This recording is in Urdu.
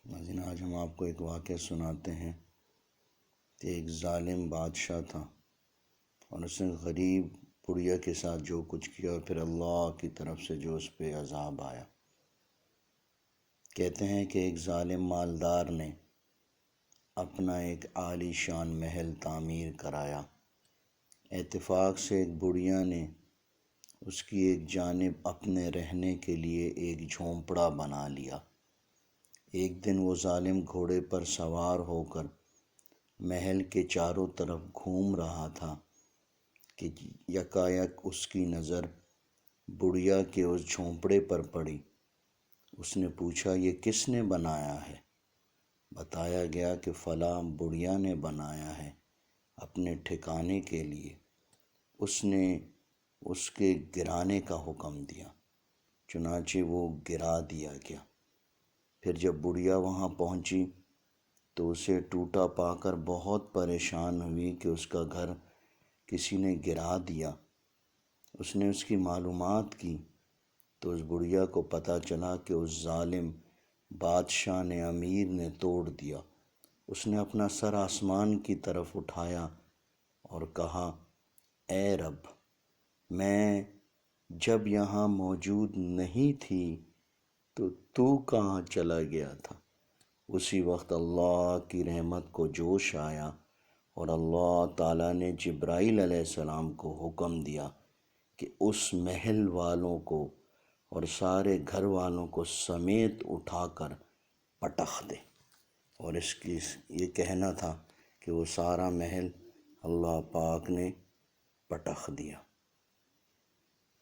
ناظرین، آج ہم آپ کو ایک واقعہ سناتے ہیں کہ ایک ظالم بادشاہ تھا اور اس نے غریب بڑھیا کے ساتھ جو کچھ کیا اور پھر اللہ کی طرف سے جو اس پہ عذاب آیا۔ کہتے ہیں کہ ایک ظالم مالدار نے اپنا ایک عالی شان محل تعمیر کرایا۔ اتفاق سے ایک بڑھیا نے اس کی ایک جانب اپنے رہنے کے لیے ایک جھونپڑا بنا لیا۔ ایک دن وہ ظالم گھوڑے پر سوار ہو کر محل کے چاروں طرف گھوم رہا تھا کہ یکایک اس کی نظر بڑھیا کے اس جھونپڑے پر پڑی۔ اس نے پوچھا، یہ کس نے بنایا ہے؟ بتایا گیا کہ فلاں بڑھیا نے بنایا ہے اپنے ٹھکانے کے لیے۔ اس نے اس کے گرانے کا حکم دیا، چنانچہ وہ گرا دیا گیا۔ پھر جب بڑھیا وہاں پہنچی تو اسے ٹوٹا پا کر بہت پریشان ہوئی کہ اس کا گھر کسی نے گرا دیا۔ اس نے اس کی معلومات کی تو اس بڑھیا کو پتہ چلا کہ اس ظالم بادشاہ نے، امیر نے توڑ دیا۔ اس نے اپنا سر آسمان کی طرف اٹھایا اور کہا، اے رب، میں جب یہاں موجود نہیں تھی تو کہاں چلا گیا تھا؟ اسی وقت اللہ کی رحمت کو جوش آیا اور اللہ تعالیٰ نے جبرائیل علیہ السلام کو حکم دیا کہ اس محل والوں کو اور سارے گھر والوں کو سمیت اٹھا کر پٹخ دے۔ اور اس کی یہ کہنا تھا کہ وہ سارا محل اللہ پاک نے پٹخ دیا۔